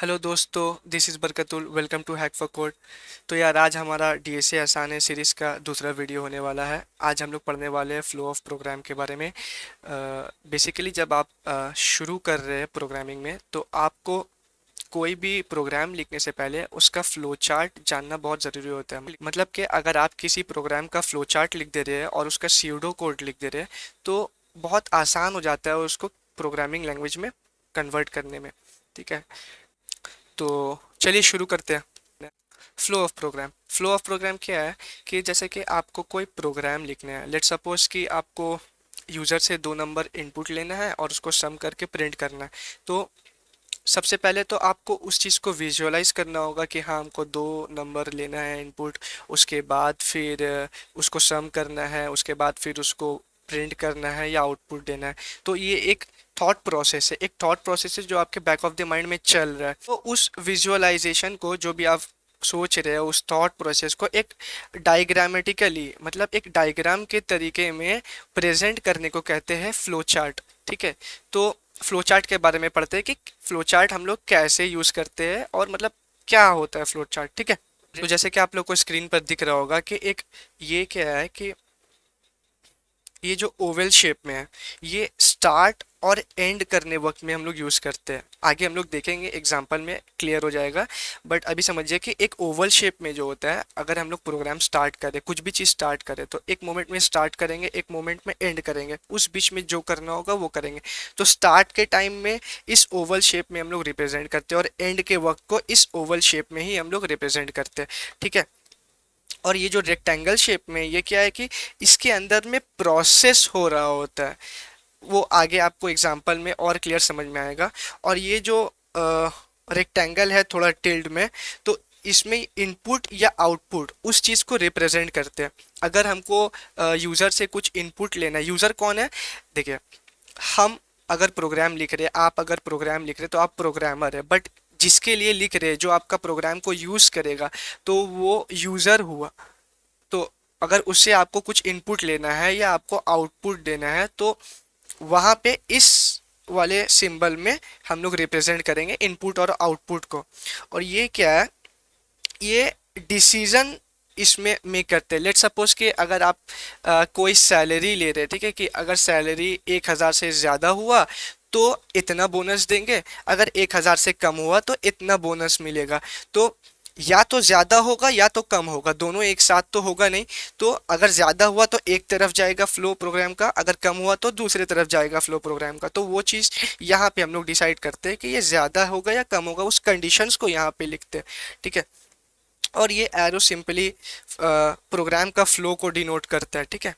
Hello दोस्तों, this is Barkatul. Welcome to Hack for Code. तो यार, आज हमारा डीएसए आसान है सीरीज़ का दूसरा वीडियो होने वाला है। आज हम लोग पढ़ने वाले हैं फ्लो ऑफ प्रोग्राम के बारे में। बेसिकली जब आप शुरू कर रहे हैं प्रोग्रामिंग में, तो आपको कोई भी प्रोग्राम लिखने से पहले उसका फ्लो चार्ट जानना बहुत ज़रूरी होता है। मतलब कि अगर आप किसी प्रोग्राम का फ्लो चार्ट लिख दे रहे हैं और उसका सीडो कोड लिख दे रहे हैं, तो बहुत आसान हो जाता है उसको प्रोग्रामिंग लैंग्वेज में कन्वर्ट करने में। ठीक है, तो चलिए शुरू करते हैं। फ्लो ऑफ प्रोग्राम क्या है कि जैसे कि आपको कोई प्रोग्राम लिखना है। लेट्स सपोज कि आपको यूज़र से दो नंबर इनपुट लेना है और उसको सम करके प्रिंट करना है। तो सबसे पहले तो आपको उस चीज़ को विजुअलाइज करना होगा कि हाँ, हमको दो नंबर लेना है इनपुट। उसके बाद फिर उसको सम करना है, उसके बाद फिर उसको प्रिंट करना है या आउटपुट देना है। तो ये एक थॉट प्रोसेस है जो आपके बैक ऑफ द माइंड में चल रहा है। तो उस विजुअलाइजेशन को, जो भी आप सोच रहे हो, उस थॉट प्रोसेस को एक डायग्रामेटिकली, मतलब एक डायग्राम के तरीके में प्रेजेंट करने को कहते हैं फ्लो चार्ट। ठीक है, तो फ्लो चार्ट के बारे में पढ़ते हैं कि फ्लो चार्ट हम लोग कैसे यूज़ करते हैं और मतलब क्या होता है फ्लो चार्ट। ठीक है, तो जैसे कि आप लोग को स्क्रीन पर दिख रहा होगा कि एक ये क्या है कि ये जो ओवल शेप में है, ये स्टार्ट और एंड करने वक्त में हम लोग यूज़ करते हैं। आगे हम लोग देखेंगे, एग्जांपल में क्लियर हो जाएगा। बट अभी समझिए कि एक ओवल शेप में जो होता है, अगर हम लोग प्रोग्राम स्टार्ट करें, कुछ भी चीज़ स्टार्ट करें, तो एक मोमेंट में स्टार्ट करेंगे, एक मोमेंट में एंड करेंगे, उस बीच में जो करना होगा वो करेंगे। तो स्टार्ट के टाइम में इस ओवल शेप में हम लोग रिप्रेजेंट करते हैं और एंड के वक्त को इस ओवल शेप में ही हम लोग रिप्रेजेंट करते हैं। ठीक है, और ये जो रेक्टेंगल शेप में, ये क्या है कि इसके अंदर में प्रोसेस हो रहा होता है। वो आगे आपको एग्जांपल में और क्लियर समझ में आएगा। और ये जो रेक्टेंगल है थोड़ा टिल्ड में, तो इसमें इनपुट या आउटपुट उस चीज़ को रिप्रेजेंट करते हैं। अगर हमको यूज़र से कुछ इनपुट लेना है, यूज़र कौन है? देखिए, हम अगर प्रोग्राम लिख रहे हैं, आप अगर प्रोग्राम लिख रहे हैं, तो आप प्रोग्रामर है। बट जिसके लिए लिख रहे हैं, जो आपका प्रोग्राम को यूज़ करेगा, तो वो यूज़र हुआ। तो अगर उससे आपको कुछ इनपुट लेना है या आपको आउटपुट देना है, तो वहाँ पे इस वाले सिंबल में हम लोग रिप्रेजेंट करेंगे इनपुट और आउटपुट को। और ये क्या है? ये डिसीजन इसमें मेक करते हैं। लेट सपोज कि अगर आप कोई सैलरी ले रहे हैं, ठीक है, कि अगर सैलरी 1,000 से ज़्यादा हुआ तो इतना बोनस देंगे, अगर 1,000 से कम हुआ तो इतना बोनस मिलेगा। तो या तो ज़्यादा होगा या तो कम होगा, दोनों एक साथ तो होगा नहीं। तो अगर ज़्यादा हुआ तो एक तरफ जाएगा फ्लो प्रोग्राम का, अगर कम हुआ तो दूसरी तरफ जाएगा फ्लो प्रोग्राम का। तो वो चीज़ यहाँ पे हम लोग डिसाइड करते हैं कि ये ज़्यादा होगा या कम होगा, उस कंडीशंस को यहाँ पे लिखते हैं। ठीक है, और ये एरो सिंपली प्रोग्राम का फ्लो को डिनोट करता है। ठीक है,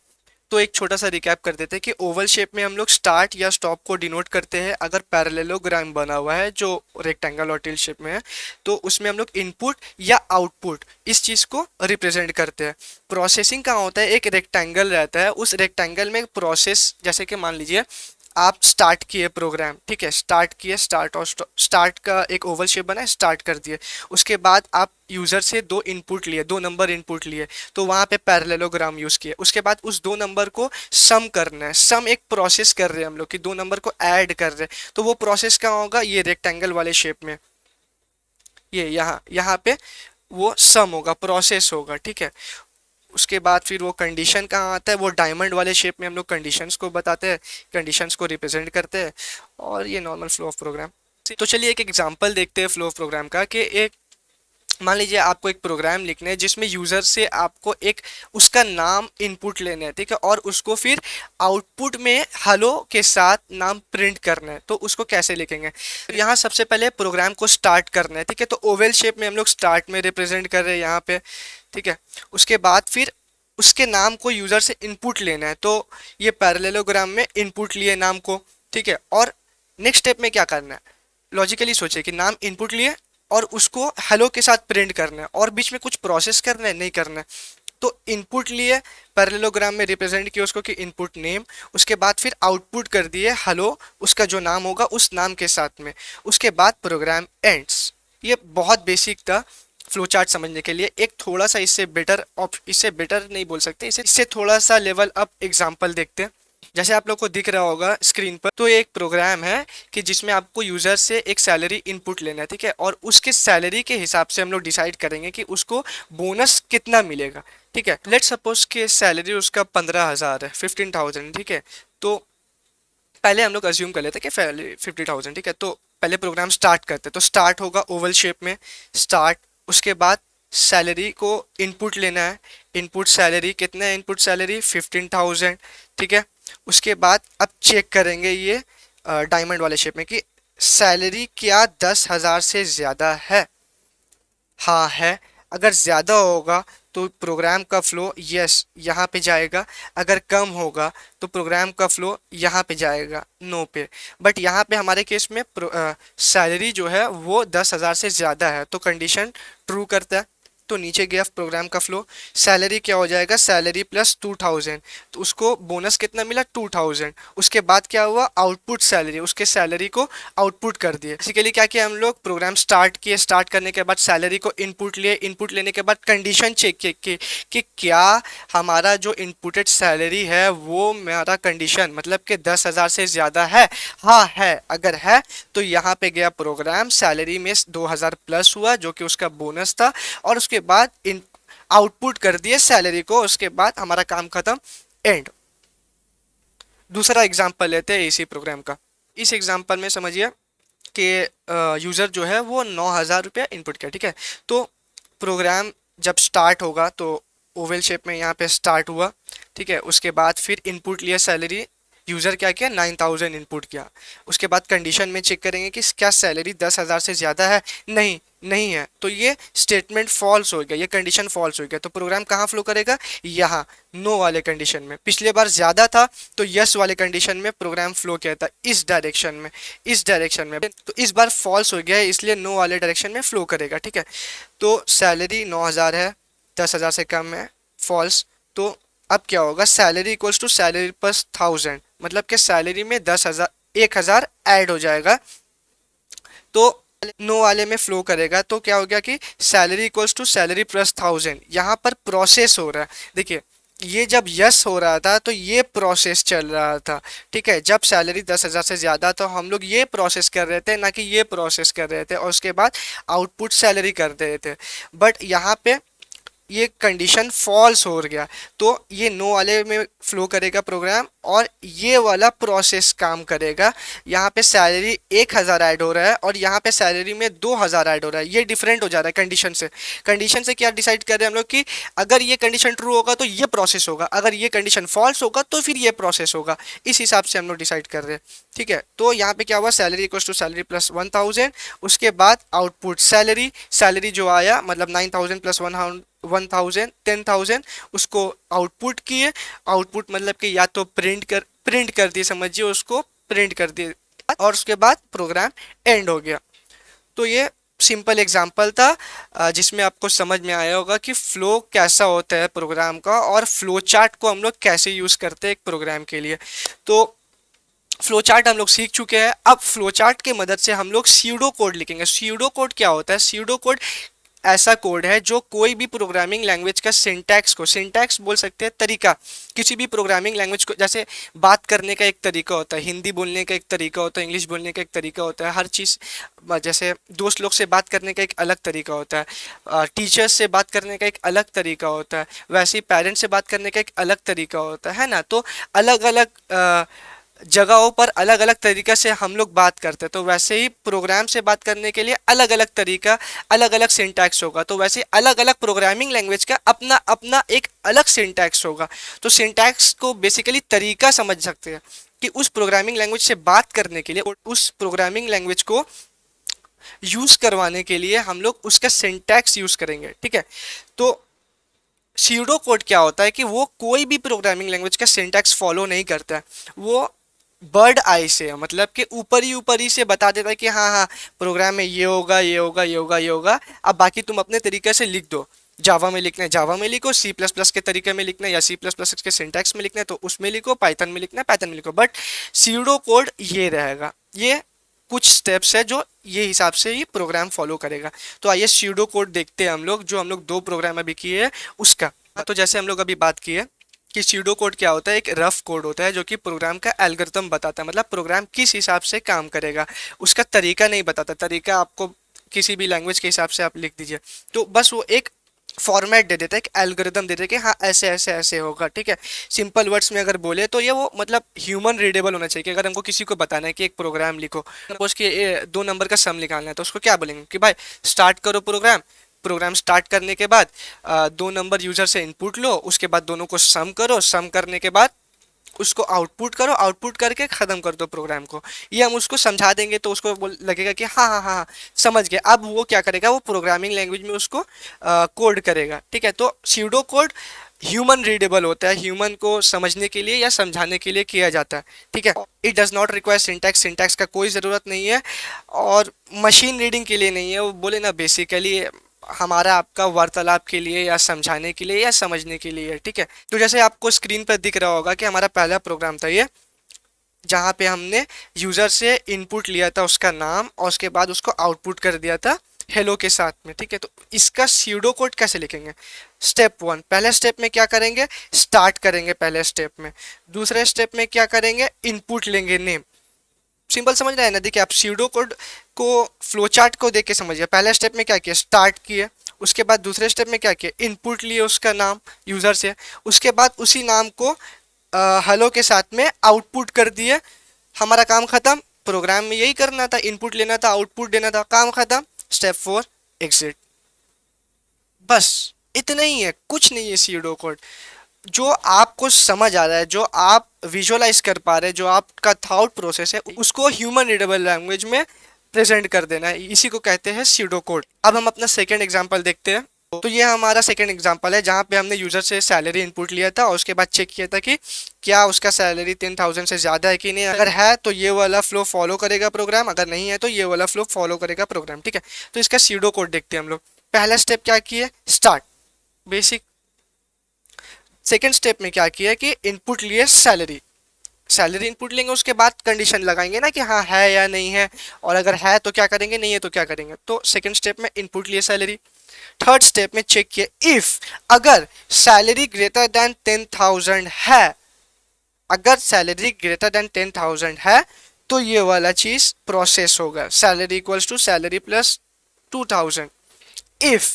तो एक छोटा सा रिकैप कर देते हैं कि ओवल शेप में हम लोग स्टार्ट या स्टॉप को डिनोट करते हैं। अगर पैरेललोग्राम बना हुआ है जो रेक्टेंगल और टिल शेप में है, तो उसमें हम लोग इनपुट या आउटपुट इस चीज़ को रिप्रेजेंट करते हैं। प्रोसेसिंग कहाँ होता है? एक रेक्टेंगल रहता है, उस रेक्टेंगल में प्रोसेस, जैसे कि मान लीजिए आप स्टार्ट किए प्रोग्राम, ठीक है, स्टार्ट किए, स्टार्ट और स्टार्ट का एक ओवल शेप बना है, स्टार्ट कर दिए। उसके बाद आप यूज़र से दो इनपुट लिए, दो नंबर इनपुट लिए, तो वहाँ पे पैरेललोग्राम यूज़ किए। उसके बाद उस दो नंबर को सम करना है। सम एक प्रोसेस कर रहे हैं हम लोग कि दो नंबर को ऐड कर रहे हैं, तो वो प्रोसेस कहाँ होगा? ये रेक्टेंगल वाले शेप में, ये यहाँ यहाँ पे वो सम होगा, प्रोसेस होगा। ठीक है, उसके बाद फिर वो कंडीशन कहाँ आता है? वो डायमंड वाले शेप में हम लोग कंडीशंस को बताते हैं, कंडीशंस को रिप्रेजेंट करते हैं। और ये नॉर्मल फ्लो ऑफ प्रोग्राम। तो चलिए एक एग्जांपल देखते हैं फ्लो ऑफ प्रोग्राम का, कि एक, मान लीजिए आपको एक प्रोग्राम लिखना है जिसमें यूज़र से आपको एक उसका नाम इनपुट लेना है, ठीक है, और उसको फिर आउटपुट में हेलो के साथ नाम प्रिंट करना है। तो उसको कैसे लिखेंगे? यहाँ सबसे पहले प्रोग्राम को स्टार्ट करना है, ठीक है, तो ओवल शेप में हम लोग स्टार्ट में रिप्रेजेंट कर रहे हैं यहाँ पे। ठीक है, उसके बाद फिर उसके नाम को यूज़र से इनपुट लेना है, तो ये पैरेललोग्राम में इनपुट लिए नाम को। ठीक है, और नेक्स्ट स्टेप में क्या करना है? लॉजिकली सोचिए कि नाम इनपुट लिए और उसको हेलो के साथ प्रिंट करना है, और बीच में कुछ प्रोसेस करना है? नहीं करना है। तो इनपुट लिए, पैरेललोग्राम में रिप्रेजेंट किया उसको कि इनपुट नेम, उसके बाद फिर आउटपुट कर दिए हेलो, उसका जो नाम होगा उस नाम के साथ में। उसके बाद प्रोग्राम एंड्स। ये बहुत बेसिक था फ्लो चार्ट समझने के लिए। एक थोड़ा सा इससे बेटर नहीं बोल सकते, इससे थोड़ा सा लेवल अप एग्जांपल देखते हैं। जैसे आप लोग को दिख रहा होगा स्क्रीन पर, तो एक प्रोग्राम है कि जिसमें आपको यूजर से एक सैलरी इनपुट लेना है, ठीक है, और उसके सैलरी के हिसाब से हम लोग डिसाइड करेंगे कि उसको बोनस कितना मिलेगा, ठीक है। लेट सपोज कि सैलरी उसका 15,000 है, 15,000, ठीक है। तो पहले हम लोग अज्यूम कर लेते हैं कि 50,000, ठीक है। तो पहले प्रोग्राम स्टार्ट करते हैं, तो स्टार्ट होगा ओवल शेप में, स्टार्ट। उसके बाद सैलरी को इनपुट लेना है, इनपुट सैलरी कितना है, इनपुट सैलरी 15,000, ठीक है। उसके बाद अब चेक करेंगे ये डायमंड वाले शेप में कि सैलरी क्या 10,000 से ज़्यादा है। हाँ है। अगर ज़्यादा होगा तो प्रोग्राम का फ्लो यस यहाँ पे जाएगा, अगर कम होगा तो प्रोग्राम का फ्लो यहाँ पे जाएगा, नो पे। बट यहाँ पे हमारे केस में सैलरी जो है वो 10,000 से ज़्यादा है, तो कंडीशन ट्रू करता है, तो नीचे गया प्रोग्राम का फ्लो। सैलरी क्या हो जाएगा, सैलरी प्लस 2,000, तो उसको बोनस कितना मिला, 2,000। उसके बाद क्या हुआ, आउटपुट सैलरी, उसके सैलरी को आउटपुट कर दिए। बेसिकली क्या किया हम लोग, प्रोग्राम स्टार्ट किए, स्टार्ट करने के बाद सैलरी को इनपुट लिए, इनपुट लेने के बाद कंडीशन चेक किए कि क्या हमारा जो इनपुटेड सैलरी है वो हमारा कंडीशन मतलब कि 10,000 से ज़्यादा है। हाँ है। अगर है तो यहाँ पे गया प्रोग्राम, सैलरी में 2,000 प्लस हुआ जो कि उसका बोनस था, और उसके बाद इन आउटपुट कर दिए सैलरी को। उसके बाद हमारा काम खत्म, एंड। दूसरा एग्जांपल लेते हैं इसी प्रोग्राम का। इस एग्जांपल में समझिए कि यूज़र जो है वो 9,000 रुपया इनपुट किया, ठीक है। तो प्रोग्राम जब स्टार्ट होगा तो ओवल शेप में यहाँ पे स्टार्ट हुआ, ठीक है। उसके बाद फिर इनपुट लिया सैलरी, यूज़र क्या किया, 9,000 इनपुट किया। उसके बाद कंडीशन में चेक करेंगे कि क्या सैलरी 10,000 से ज़्यादा है, नहीं नहीं है, तो ये स्टेटमेंट फॉल्स हो गया, ये कंडीशन फॉल्स हो गया। तो प्रोग्राम कहाँ फ्लो करेगा, यहाँ नो वाले कंडीशन में। पिछले बार ज़्यादा था तो यस वाले कंडीशन में प्रोग्राम फ्लो किया था, इस डायरेक्शन में, इस डायरेक्शन में। तो इस बार फॉल्स हो गया है, इसलिए नो वाले डायरेक्शन में फ्लो करेगा, ठीक है। तो सैलरी 9,000 है, 10,000 से कम है, फॉल्स। तो अब क्या होगा, salary equals to salary plus 1,000, मतलब कि सैलरी में 10,000 1,000 ऐड हो जाएगा, तो नो वाले में फ्लो करेगा। तो क्या हो गया कि salary equals to salary plus 1,000, यहाँ पर प्रोसेस हो रहा है। देखिए ये जब यस हो रहा था तो ये प्रोसेस चल रहा था, ठीक है। जब सैलरी 10,000 से ज़्यादा तो हम लोग ये प्रोसेस कर रहे थे, ना कि ये प्रोसेस कर रहे थे, और उसके बाद आउटपुट सैलरी कर रहे थे। बट यहाँ पे ये कंडीशन फॉल्स हो गया, तो ये नो वाले में फ्लो करेगा प्रोग्राम, और ये वाला प्रोसेस काम करेगा। यहाँ पे सैलरी 1,000 ऐड हो रहा है और यहाँ पे सैलरी में 2,000 ऐड हो रहा है, ये डिफरेंट हो जा रहा है कंडीशन से। कंडीशन से क्या डिसाइड कर रहे हैं हम लोग कि अगर ये कंडीशन ट्रू होगा तो ये प्रोसेस होगा, अगर ये कंडीशन फॉल्स होगा तो फिर ये प्रोसेस होगा। इस हिसाब से हम लोग डिसाइड कर रहे हैं, ठीक है। तो यहाँ पे क्या हुआ, salary equal to salary plus 1,000, उसके बाद आउटपुट सैलरी, सैलरी जो आया मतलब 9,000 प्लस 1,000 10,000, उसको आउटपुट किए। आउटपुट मतलब कि या तो प्रिंट कर दिए, समझिए उसको प्रिंट कर दिए, और उसके बाद प्रोग्राम एंड हो गया। तो ये सिंपल एग्जांपल था जिसमें आपको समझ में आया होगा कि फ्लो कैसा होता है प्रोग्राम का, और फ्लो चार्ट को हम लोग कैसे यूज़ करते हैं एक प्रोग्राम के लिए। तो फ्लो चार्ट हम लोग सीख चुके हैं। अब फ्लो चार्ट की मदद से हम लोग स्यूडो कोड लिखेंगे। स्यूडो कोड क्या होता है, स्यूडो कोड ऐसा कोड है जो कोई भी प्रोग्रामिंग लैंग्वेज का सिंटैक्स को, सिंटैक्स बोल सकते हैं तरीका, किसी भी प्रोग्रामिंग लैंग्वेज को, जैसे बात करने का एक तरीका होता है, हिंदी बोलने का एक तरीका होता है, इंग्लिश बोलने का एक तरीका होता है, हर चीज़, जैसे दोस्त लोग से बात करने का एक अलग तरीका होता है, टीचर्स से बात करने का एक अलग तरीका होता है, वैसे ही पेरेंट्स से बात करने का एक अलग तरीका होता है ना। तो अलग अलग जगहों पर अलग अलग तरीके से हम लोग बात करते हैं, तो वैसे ही प्रोग्राम से बात करने के लिए अलग अलग तरीका, अलग अलग सिंटैक्स होगा। तो वैसे अलग अलग प्रोग्रामिंग लैंग्वेज का अपना अपना एक अलग सिंटैक्स होगा। तो सिंटैक्स को बेसिकली तरीका समझ सकते हैं कि उस प्रोग्रामिंग लैंग्वेज से बात करने के लिए, उस प्रोग्रामिंग लैंग्वेज को यूज करवाने के लिए हम लोग उसका सिंटैक्स यूज करेंगे, ठीक है। तो स्यूडो कोड क्या होता है कि वो कोई भी प्रोग्रामिंग लैंग्वेज का सिंटैक्स फॉलो नहीं करता है, वो बर्ड आई से, मतलब कि ऊपर ही से बता देता है कि हाँ हाँ प्रोग्राम में ये होगा, ये होगा, ये होगा, ये होगा, अब बाकी तुम अपने तरीके से लिख दो। जावा में लिखना है जावा में लिखो, सी प्लस प्लस के तरीके में लिखना है या सी प्लस प्लस के सिंटैक्स में लिखना है तो उसमें लिखो, पाइथन में लिखना है पाइथन में लिखो। बट स्यूडो कोड ये रहेगा, ये कुछ स्टेप्स है जो ये हिसाब से ही प्रोग्राम फॉलो करेगा। तो आइए स्यूडो कोड देखते हैं हम लोग, जो हम लोग दो प्रोग्राम अभी किए हैं उसका। तो जैसे हम लोग अभी बात की है कि सीडो कोड क्या होता है। एक रफ कोड होता है जो कि प्रोग्राम का एल्गोरिथम बताता है, मतलब प्रोग्राम किस हिसाब से काम करेगा, उसका तरीका नहीं बताता। तरीका आपको किसी भी लैंग्वेज के हिसाब से आप लिख दीजिए, तो बस वो एक फॉर्मेट दे देता है, एक एल्गोरिथम दे देता है कि हाँ ऐसे ऐसे ऐसे होगा, ठीक है। सिंपल वर्ड्स में अगर बोले तो ये वो मतलब ह्यूमन रीडेबल होना चाहिए। कि अगर हमको किसी को बताना है कि एक प्रोग्राम लिखो, सपोज कि 2 नंबर का सम निकालना है, तो उसको क्या बोलेंगे कि भाई स्टार्ट करो प्रोग्राम। प्रोग्राम स्टार्ट करने के बाद 2 नंबर यूजर से इनपुट लो, उसके बाद दोनों को सम करो, सम करने के बाद उसको आउटपुट करो, आउटपुट करके खत्म कर दो प्रोग्राम को। ये हम उसको समझा देंगे तो उसको लगेगा कि हाँ हाँ हाँ हाँ, समझ गया। अब वो क्या करेगा, वो प्रोग्रामिंग लैंग्वेज में उसको कोड करेगा, ठीक है। तो सीडो कोड ह्यूमन रीडेबल होता है, ह्यूमन को समझने के लिए या समझाने के लिए किया जाता है, ठीक है। It does not require syntax, syntax का कोई ज़रूरत नहीं है, और मशीन रीडिंग के लिए नहीं है। वो बोले ना बेसिकली हमारा आपका वार्तालाप के लिए या समझाने के लिए या समझने के लिए, ठीक है। तो जैसे आपको स्क्रीन पर दिख रहा होगा कि हमारा पहला प्रोग्राम था ये, जहाँ पे हमने यूज़र से इनपुट लिया था उसका नाम, और उसके बाद उसको आउटपुट कर दिया था हेलो के साथ में, ठीक है। तो इसका सीडो कोड कैसे लिखेंगे। स्टेप 1, पहले स्टेप में क्या करेंगे, स्टार्ट करेंगे पहले स्टेप में। दूसरे स्टेप में क्या करेंगे, इनपुट लेंगे नेम। सिंपल समझ रहे हैं ना। देखिए आप सीडो कोड को फ्लो चार्ट को देख के समझिए। पहले स्टेप में क्या किया, स्टार्ट किए। उसके बाद दूसरे स्टेप में क्या किया, इनपुट लिए उसका नाम यूज़र से। उसके बाद उसी नाम को हेलो के साथ में आउटपुट कर दिए। हमारा काम खत्म। प्रोग्राम में यही करना था, इनपुट लेना था, आउटपुट देना था, काम खत्म। Step 4, exit. बस इतना ही है, कुछ नहीं है सीडो कोड। जो आपको समझ आ रहा है, जो आप विजुअलाइज कर पा रहे हैं, जो आपका थॉट प्रोसेस है, उसको ह्यूमन रीडेबल लैंग्वेज में प्रेजेंट कर देना है। इसी को कहते हैं सीडो कोड। अब हम अपना सेकंड एग्जांपल देखते हैं। तो ये हमारा सेकंड एग्जांपल है जहाँ पे हमने यूजर से सैलरी इनपुट लिया था, और उसके बाद चेक किया था कि क्या उसका सैलरी 10,000 से ज़्यादा है कि नहीं। अगर है तो ये वाला फ्लो फॉलो करेगा प्रोग्राम, अगर नहीं है तो ये वाला फ्लो फॉलो करेगा प्रोग्राम, ठीक है। तो इसका सीडो कोड देखते हैं हम लोग। पहला स्टेप क्या किए, स्टार्ट, बेसिक। सेकेंड स्टेप में क्या किया कि इनपुट लिए सैलरी। सैलरी इनपुट लेंगे, उसके बाद कंडीशन लगाएंगे ना कि हाँ है या नहीं है, और अगर है तो क्या करेंगे, नहीं है तो क्या करेंगे। तो सेकेंड स्टेप में इनपुट लिए सैलरी। थर्ड स्टेप में चेक किया इफ अगर सैलरी ग्रेटर देन 10,000 है, अगर सैलरी ग्रेटर देन 10,000 है तो ये वाला चीज प्रोसेस होगा। Salary equals to salary plus 2,000। If,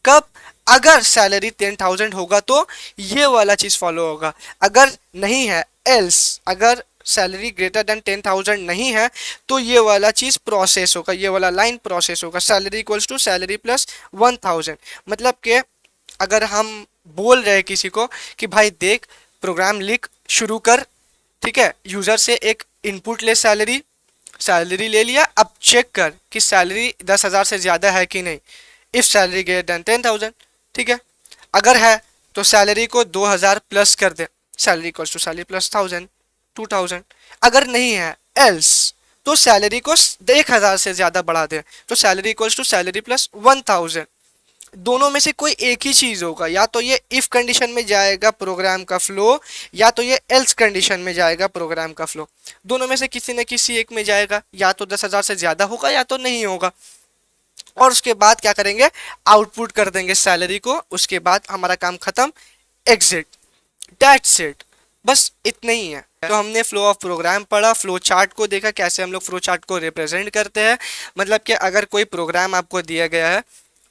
कब, अगर सैलरी 10,000 होगा तो ये वाला चीज फॉलो होगा। अगर नहीं है, एल्स, अगर सैलरी ग्रेटर देन 10,000 नहीं है तो ये वाला चीज प्रोसेस होगा, ये वाला लाइन प्रोसेस होगा। Salary equals to salary plus 1,000। मतलब कि अगर हम बोल रहे हैं किसी को कि भाई देख प्रोग्राम लिख शुरू कर, ठीक है, यूजर से एक इनपुट ले सैलरी, सैलरी ले लिया, अब चेक कर कि सैलरी 10,000 से ज़्यादा है कि नहीं। इफ सैलरी ग्रेटर देन 10,000, ठीक है। अगर है तो सैलरी को 2,000 प्लस कर दे, salary equals to salary plus 1,000, 2,000। अगर नहीं है, एल्स, तो सैलरी को 1,000 से ज़्यादा बढ़ा दे, तो salary equals to salary plus 1,000। दोनों में से कोई एक ही चीज होगा, या तो ये इफ कंडीशन में जाएगा प्रोग्राम का फ्लो, या तो ये एल्स कंडीशन में जाएगा प्रोग्राम का फ्लो। दोनों में से किसी न किसी एक में जाएगा, या तो 10,000 से ज्यादा होगा या तो नहीं होगा। और उसके बाद क्या करेंगे, आउटपुट कर देंगे सैलरी को, उसके बाद हमारा काम खत्म, एग्जिट, दैट्स इट। बस इतना ही है। तो हमने फ्लो ऑफ प्रोग्राम पढ़ा, फ्लो चार्ट को देखा, कैसे हम लोग फ्लो चार्ट को रिप्रेजेंट करते हैं। मतलब कि अगर कोई प्रोग्राम आपको दिया गया है,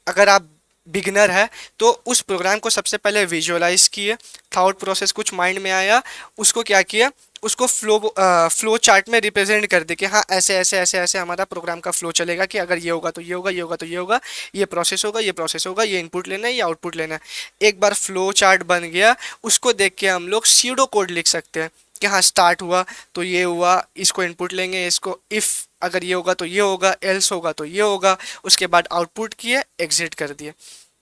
अगर आप बिगिनर है तो उस प्रोग्राम को सबसे पहले विजुअलाइज किए, थॉट प्रोसेस कुछ माइंड में आया, उसको क्या किया, उसको फ्लो चार्ट में रिप्रेजेंट कर दे कि हाँ ऐसे ऐसे ऐसे ऐसे हमारा प्रोग्राम का फ्लो चलेगा, कि अगर ये होगा तो ये होगा, ये होगा तो ये होगा, ये प्रोसेस होगा, ये प्रोसेस होगा, ये इनपुट लेना है, ये आउटपुट लेना है। एक बार फ्लो चार्ट बन गया, उसको देख के हम लोग सीडो कोड लिख सकते हैं कि हाँ स्टार्ट हुआ तो ये हुआ, इसको इनपुट लेंगे, इसको इफ़ अगर ये होगा तो ये होगा, एल्स होगा तो ये होगा, उसके बाद आउटपुट किए, एग्जिट कर दिए।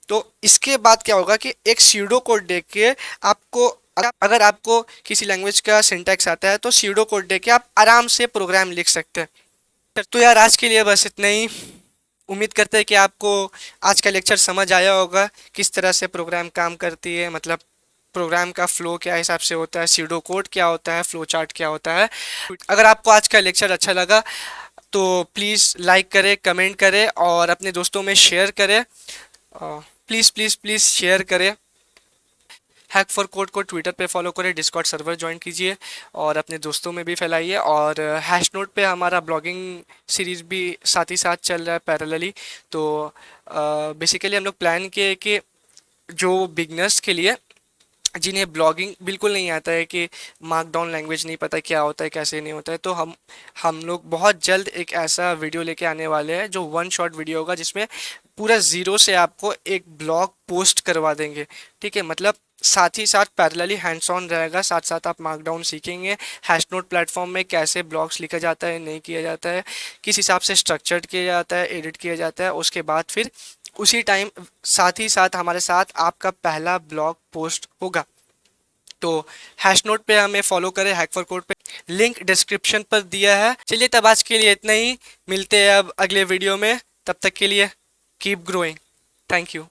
तो इसके बाद क्या होगा कि एक सीडो कोड देख के आपको, अगर आपको किसी लैंग्वेज का सिंटैक्स आता है तो सीडो कोड देख के आप आराम से प्रोग्राम लिख सकते हैं। तो यार आज के लिए बस इतना ही। उम्मीद करते हैं कि आपको आज का लेक्चर समझ आया होगा, किस तरह से प्रोग्राम काम करती है, मतलब प्रोग्राम का फ्लो क्या हिसाब से होता है, सीडो कोड क्या होता है, फ्लो चार्ट क्या होता है। अगर आपको आज का लेक्चर अच्छा लगा तो प्लीज़ लाइक करें, कमेंट करें और अपने दोस्तों में शेयर करें। प्लीज़ प्लीज़ प्लीज़ शेयर करें। हैक फॉर कोड को ट्विटर पे फॉलो करें, डिस्कॉर्ड सर्वर ज्वाइन कीजिए और अपने दोस्तों में भी फैलाइए। और हैश नोट पे हमारा ब्लॉगिंग सीरीज भी साथ ही साथ चल रहा है पैरेलली। तो बेसिकली हम लोग प्लान किए कि जो बिगनर्स के लिए, जिन्हें ब्लॉगिंग बिल्कुल नहीं आता है, कि मार्कडाउन लैंग्वेज नहीं पता क्या होता है कैसे नहीं होता है, तो हम लोग बहुत जल्द एक ऐसा वीडियो लेके आने वाले हैं जो वन शॉट वीडियो होगा, जिसमें पूरा ज़ीरो से आपको एक ब्लॉग पोस्ट करवा देंगे। ठीक है, मतलब साथ ही साथ पैरेलली हैंड्स ऑन रहेगा, साथ साथ आप मार्कडाउन सीखेंगे, हैश नोट प्लेटफॉर्म में कैसे ब्लॉग्स लिखा जाता है, नहीं किया जाता है, किस हिसाब से स्ट्रक्चर्ड किया जाता है, एडिट किया जाता है। उसके बाद फिर उसी टाइम साथ ही साथ हमारे साथ आपका पहला ब्लॉग पोस्ट होगा। तो हैश नोट पे हमें फॉलो करें, हैक फॉर कोड पे लिंक डिस्क्रिप्शन पर दिया है। चलिए तब आज के लिए इतना ही, मिलते हैं अब अगले वीडियो में, तब तक के लिए कीप ग्रोइंग। Thank you.